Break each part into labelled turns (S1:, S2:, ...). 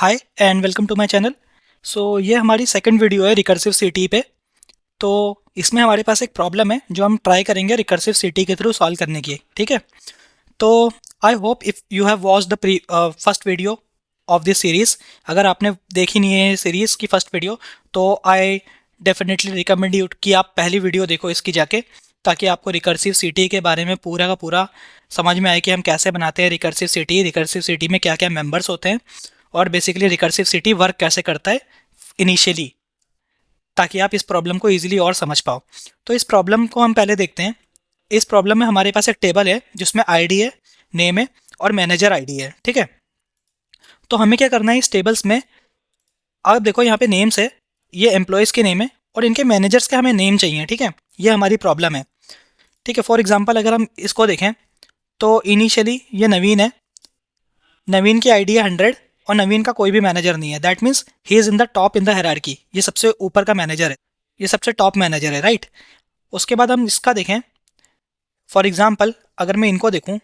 S1: Hi and welcome to my channel. ये हमारी second video है रिकर्सिव सिटी पे। तो इसमें हमारे पास एक प्रॉब्लम है जो हम ट्राई करेंगे रिकर्सिव सिटी के थ्रू सॉल्व करने की। ठीक है। तो I hope if you have watch the first video of this series. अगर आपने देखी नहीं है सीरीज़ की फर्स्ट वीडियो तो आई डेफिनेटली रिकमेंड यू कि आप पहली वीडियो देखो इसकी जाके, ताकि आपको रिकर्सिव सिटी के बारे में पूरा का पूरा समझ में आए कि हम कैसे बनाते हैं रिकर्सिव सिटी में क्या क्या मेंबर्स होते हैं और बेसिकली रिकर्सिव सिटी वर्क कैसे करता है इनिशियली, ताकि आप इस प्रॉब्लम को ईजिली और समझ पाओ। तो इस प्रॉब्लम को हम पहले देखते हैं। इस प्रॉब्लम में हमारे पास एक टेबल है जिसमें आईडी है, नेम है और मैनेजर आईडी है। ठीक है। तो हमें क्या करना है इस टेबल्स में। आप देखो यहाँ पे नेम्स है, ये एम्प्लॉयज़ के नेम है और इनके मैनेजर्स के हमें नेम चाहिए। ठीक है। ये हमारी प्रॉब्लम है। ठीक है। फॉर एग्जाम्पल अगर हम इसको देखें तो इनिशियली ये नवीन है, नवीन की आईडी है 100 और नवीन का कोई भी मैनेजर नहीं है। That means he is in the top in the hierarchy. ये सबसे ऊपर का मैनेजर है, ये सबसे टॉप मैनेजर है, राइट। उसके बाद हम इसका देखें। फॉर एग्जाम्पल अगर मैं इनको देखूँ,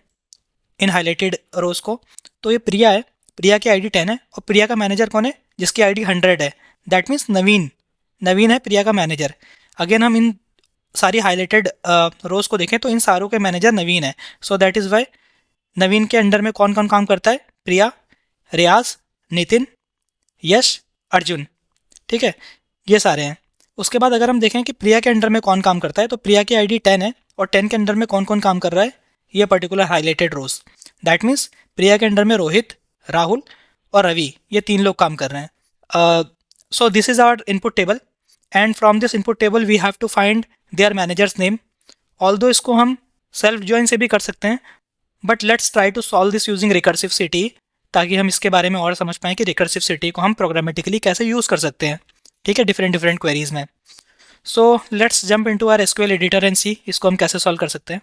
S1: इन हाईलाइटेड रोज को, तो ये प्रिया है, प्रिया की आईडी 10 है और प्रिया का मैनेजर कौन है, जिसकी आईडी 100 है। दैट मीन्स नवीन, नवीन है प्रिया का मैनेजर। अगेन हम इन सारी हाईलाइटेड रोज को देखें तो इन सारों के मैनेजर नवीन है। सो दैट इज़ वाई नवीन के अंडर में कौन कौन काम करता है, प्रिया, रियाज, नितिन, यश, अर्जुन। ठीक है। ये सारे हैं। उसके बाद अगर हम देखें कि प्रिया के अंडर में कौन काम करता है तो प्रिया की आईडी 10 है और 10 के अंडर में कौन कौन काम कर रहा है, ये particular highlighted rows. That means Priya के अंडर में रोहित, राहुल और रवि, ये तीन लोग काम कर रहे हैं। So this is our input table and from this input table we have to find their managers name. Although इसको हम सेल्फ ज्वाइन से भी कर सकते हैं, but let's try to solve this using recursive CTE, ताकि हम इसके बारे में और समझ पाएँ कि रिकर्सिव सिटी को हम प्रोग्रामेटिकली कैसे यूज़ कर सकते हैं। ठीक है, डिफरेंट डिफरेंट क्वेरीज में। So let's jump into our SQL editor and see इसको हम कैसे सॉल्व कर सकते हैं।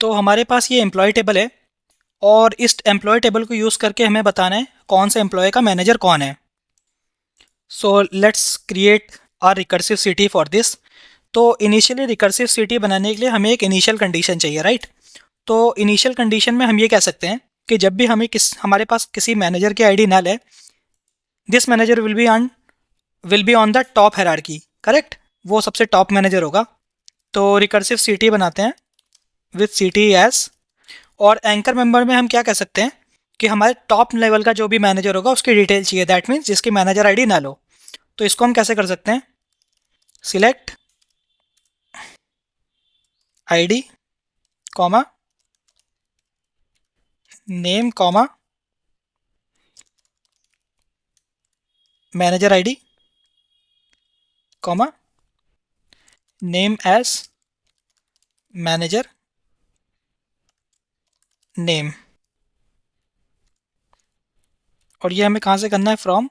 S1: तो हमारे पास ये एम्प्लॉय टेबल है और इस एम्प्लॉय टेबल को यूज़ करके हमें बताना है कौन से एम्प्लॉय का मैनेजर कौन है। So let's create our recursive CTE for this. तो इनिशियली रिकर्सिव सिटी बनाने के लिए हमें एक इनिशियल कंडीशन चाहिए, राइट। तो इनिशियल कंडीशन में हम ये कह सकते हैं कि जब भी हमारे पास किसी मैनेजर की आईडी नल है, this manager will be on the top hierarchy, correct. वो सबसे टॉप मैनेजर होगा। तो रिकर्सिव सिटी बनाते हैं विथ सिटी एस, और एंकर मेंबर में हम क्या कह सकते हैं कि हमारे टॉप लेवल का जो भी मैनेजर होगा उसकी डिटेल चाहिए। दैट मीन्स जिसकी मैनेजर आईडी ना लो। तो इसको हम कैसे कर सकते हैं, select ID comma name comma manager ID comma name as manager name. और ये हमें कहाँ से करना है, फ्रॉम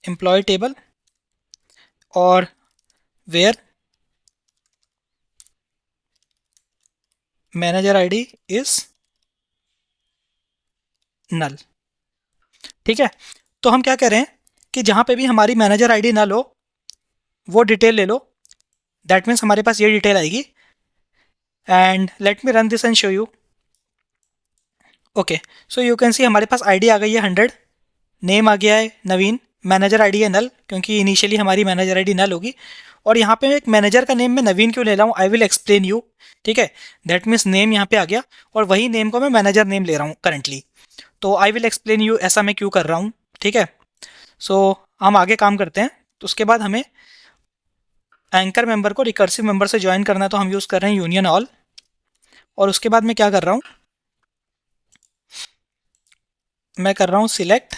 S1: एम्प्लॉय टेबल और where manager ID is null. ठीक है। तो हम क्या कह रहे हैं कि जहाँ पे भी हमारी मैनेजर आईडी नल हो वो डिटेल ले लो। दैट मीन्स हमारे पास ये डिटेल आएगी। And let me run this and show you. Okay. So you can see हमारे पास आईडी आ गई है 100, नेम आ गया है नवीन, मैनेजर आईडी है नल क्योंकि इनिशियली हमारी मैनेजर आईडी नल होगी। और यहाँ पे एक मैनेजर का नेम मैं नवीन क्यों ले रहा हूँ, आई विल एक्सप्लेन यू। ठीक है। दैट मीन्स नेम यहाँ पे आ गया और वही नेम को मैं मैनेजर नेम ले रहा हूँ करंटली। तो आई विल एक्सप्लेन यू ऐसा मैं क्यों कर रहा हूँ। ठीक है। सो हम आगे काम करते हैं। तो उसके बाद हमें एंकर मेंबर को रिकर्सिव मेंबर से ज्वाइन करना है, तो हम यूज़ कर रहे हैं यूनियन ऑल। और उसके बाद मैं क्या कर रहा हूँ, मैं कर रहा हूँ सिलेक्ट।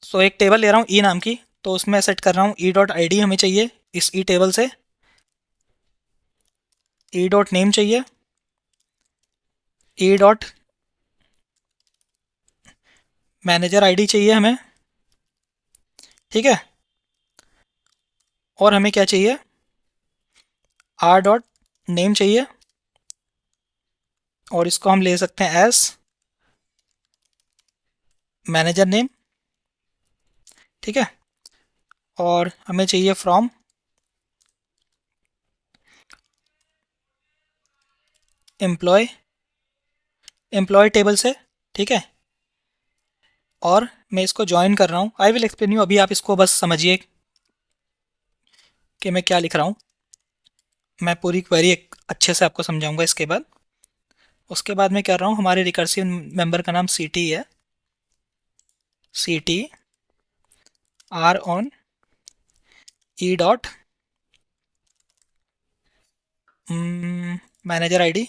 S1: सो एक टेबल ले रहा हूँ ई नाम की, तो उसमें सेट कर रहा हूँ ई डॉट आई डी हमें चाहिए इस ई टेबल से, ई डॉट नेम चाहिए, ई डॉट मैनेजर आईडी चाहिए हमें। ठीक है। और हमें क्या चाहिए, आर डॉट नेम चाहिए और इसको हम ले सकते हैं एज मैनेजर नेम। ठीक है। और हमें चाहिए फ्रॉम एम्प्लॉय, एम्प्लॉय टेबल से। ठीक है, और मैं इसको ज्वाइन कर रहा हूँ। आई विल एक्सप्लेन यू, अभी आप इसको बस समझिए कि मैं क्या लिख रहा हूँ। मैं पूरी क्वेरी एक अच्छे से आपको समझाऊंगा इसके बाद। उसके बाद मैं कर रहा हूँ, हमारे रिकर्सिव मेंबर का नाम सी टी है, C T R on E dot manager I D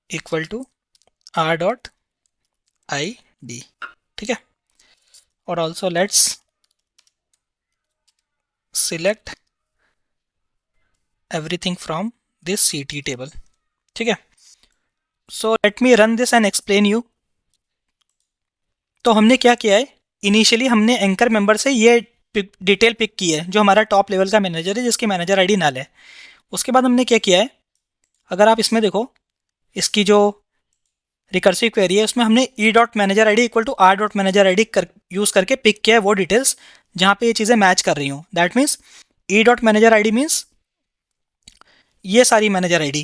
S1: equal to R dot I D, ठीक है। और also let's select everything from this C T table, ठीक है। So let me run this and explain you. तो हमने क्या किया है, इनिशियली हमने एंकर मेंबर से ये डिटेल पिक की है, जो हमारा टॉप लेवल का मैनेजर है जिसकी मैनेजर आईडी नल है। उसके बाद हमने क्या किया है, अगर आप इसमें देखो, इसकी जो रिकर्सिव क्वेरी है उसमें हमने E dot manager I D equal to R dot manager I D use करके पिक किया है वो डिटेल्स जहाँ पे ये चीज़ें मैच कर रही हूँ। That means E dot manager I D means ये सारी मैनेजर आई डी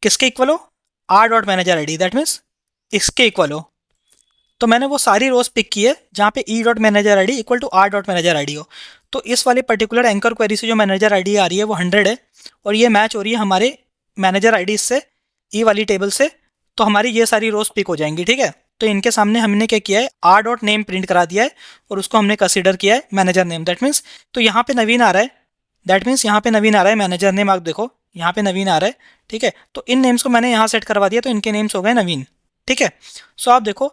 S1: किसके इक्वल हो, are dot manager I D, that means इसके इक्वल हो। तो मैंने वो सारी रोज पिक की है जहाँ पे E dot manager I D equal to R dot manager I D हो। तो इस वाले पर्टिकुलर एंकर क्वेरी से जो मैनेजर आई डी आ रही है वो 100 है, और ये मैच हो रही है हमारे मैनेजर आई डी से, ई वाली टेबल से। तो हमारी ये सारी रोज पिक हो जाएंगी, ठीक है। तो इनके सामने हमने क्या किया है, आर डॉट नेम प्रिंट करा दिया है और उसको हमने कंसिडर किया है मैनेजर नेम। दैट मीन्स तो यहाँ पे नवीन आ रहा है, दैट मीन्स यहाँ पे नवीन आ रहा है मैनेजर नेम, आप देखो यहाँ पे नवीन आ रहा है, ठीक है। तो इन नेम्स को मैंने यहाँ सेट करवा दिया, तो इनके नेम्स हो गए नवीन, ठीक है। सो आप देखो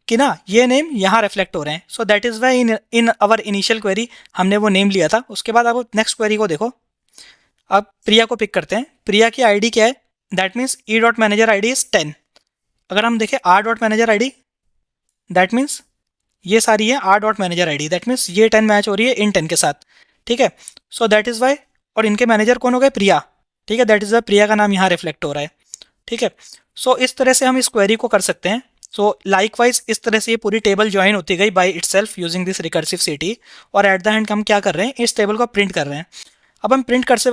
S1: कि ना ये नेम यहाँ रिफ्लेक्ट हो रहे हैं। सो that is Y in our initial query हमने वो नेम लिया था। उसके बाद आप नेक्स्ट क्वेरी को देखो, अब प्रिया को पिक करते हैं। प्रिया की आईडी क्या है, that means E dot manager I D is 10। अगर हम देखें are dot manager I D, that means ये सारी है are dot manager I D, that means ये 10 मैच हो रही है इन 10 के साथ, ठीक है। सो दैट इज़ वाई, और इनके मैनेजर कौन हो गए, प्रिया, ठीक है। दैट इज़ वाई प्रिया का नाम यहाँ रिफ्लेक्ट हो रहा है, ठीक है। सो इस तरह से हम इस क्वेरी को कर सकते हैं। सो लाइकवाइज इस तरह से ये पूरी टेबल ज्वाइन होती गई by itself using this recursive city, और एट द एंड हम क्या कर रहे हैं, इस टेबल को प्रिंट कर रहे हैं। अब हम प्रिंट करते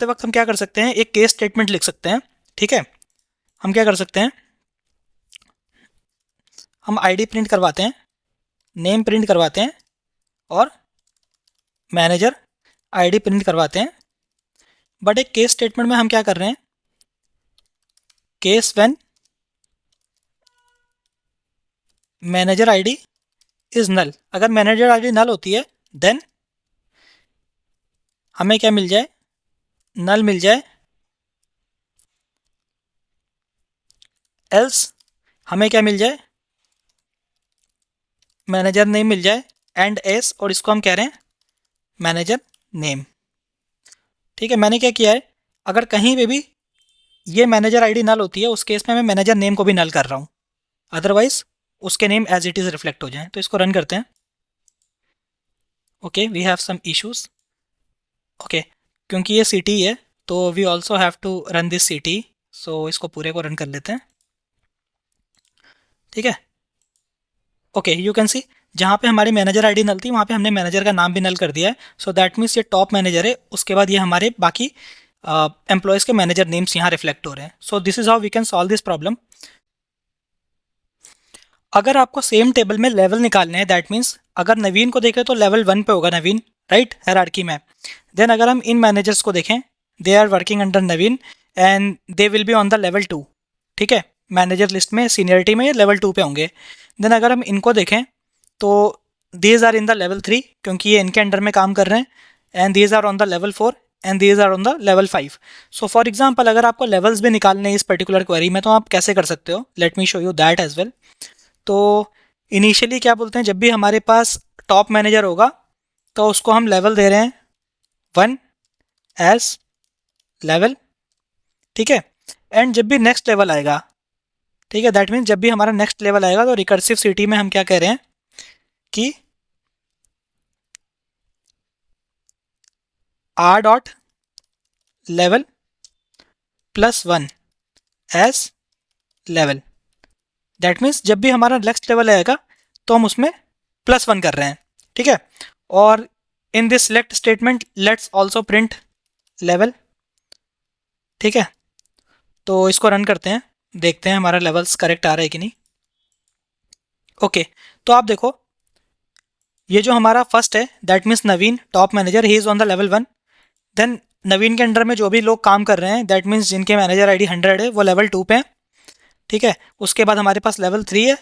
S1: वक्त हम क्या कर सकते हैं, एक केस स्टेटमेंट लिख सकते हैं, ठीक है। हम क्या कर सकते हैं, हम आईडी प्रिंट करवाते हैं, नेम प्रिंट करवाते हैं, और मैनेजर आईडी प्रिंट करवाते हैं। बट एक केस स्टेटमेंट में हम क्या कर रहे हैं, case when manager ID is null, अगर मैनेजर आईडी नल होती है देन हमें क्या मिल जाए, नल मिल जाए, एल्स हमें क्या मिल जाए, मैनेजर नेम मिल जाए, एंड एस, और इसको हम कह रहे हैं मैनेजर नेम, ठीक है। मैंने क्या किया है, अगर कहीं पे भी ये मैनेजर आईडी नल होती है उस केस में मैं मैनेजर नेम को भी नल कर रहा हूँ, अदरवाइज उसके name as it is reflect हो जाए। तो इसको रन करते हैं। Okay, we have some issues, okay, क्योंकि ये सिटी है तो we also have to run this city. So इसको पूरे को रन कर लेते हैं, ठीक है। ओके, यू कैन सी जहाँ पे हमारी मैनेजर आईडी नल थी वहाँ पे हमने मैनेजर का नाम भी नल कर दिया है। सो दैट मीन्स ये टॉप मैनेजर है, उसके बाद ये हमारे बाकी एम्प्लॉयज़ के मैनेजर नेम्स यहाँ रिफ्लेक्ट हो रहे हैं। So this is how we can solve this problem. अगर आपको सेम टेबल में लेवल निकालने हैं, दैट मीन्स अगर नवीन को देखें तो लेवल 1 पे होगा नवीन, राइट, हायरार्की में। देन अगर हम इन मैनेजर्स को देखें, they are working under Naveen and they will be on the level 2, ठीक है। मैनेजर लिस्ट में सीनियरिटी में लेवल 2 पे होंगे। देन अगर हम इनको देखें तो these are in the level 3 क्योंकि ये इनके अंडर में काम कर रहे हैं, and these are on the level 4 and these are on the level 5। So for example अगर आपको लेवल्स भी निकालने हैं इस पर्टिकुलर क्वेरी में तो आप कैसे कर सकते हो, let me show you that as well. तो इनिशियली क्या बोलते हैं, जब भी हमारे पास टॉप मैनेजर होगा तो उसको हम लेवल दे रहे हैं 1 एज लेवल, ठीक है। एंड जब भी नेक्स्ट लेवल आएगा, ठीक है, दैट मीन्स जब भी हमारा नेक्स्ट लेवल आएगा तो रिकर्सिव सिटी में हम क्या कह रहे हैं कि R dot level +1 as level. That means जब भी हमारा नेक्स्ट लेवल आएगा तो हम उसमें +1 कर रहे हैं, ठीक है। और in this select statement let's also print level, ठीक है। तो इसको रन करते हैं। देखते हैं हमारा लेवल्स करेक्ट आ रहा है कि नहीं। ओके, तो आप देखो ये जो हमारा फर्स्ट है that means Naveen top manager, he is on the level 1। Then Naveen के अंडर में जो भी लोग काम कर रहे हैं दैट मीन्स जिनके मैनेजर आईडी 100 है वो लेवल 2 पे हैं, ठीक है। उसके बाद हमारे पास लेवल 3 है,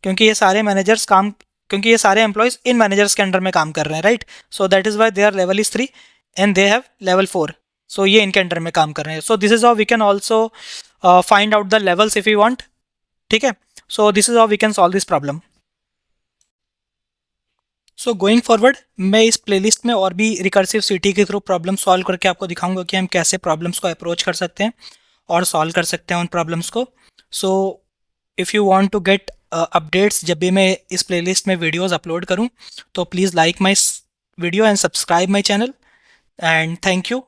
S1: क्योंकि ये सारे मैनेजर्स काम क्योंकि ये सारे एम्प्लॉयज़ इन मैनेजर्स के अंडर में काम कर रहे हैं, right. So that is why their level is 3 and they have level 4। So ये इनके अंडर में काम कर रहे हैं। So this is how we can also find out the levels if you want, ठीक है। So this is how we can solve this problem. So going forward मैं इस प्लेलिस्ट में और भी रिकर्सिव सिटी के थ्रू प्रॉब्लम सॉल्व करके आपको दिखाऊंगा कि हम कैसे प्रॉब्लम्स को अप्रोच कर सकते हैं और सॉल्व कर सकते हैं उन प्रॉब्लम्स को। So if you want to get updates जब भी मैं इस प्लेलिस्ट में वीडियोस अपलोड करूं, तो please like my video and subscribe my channel and thank you.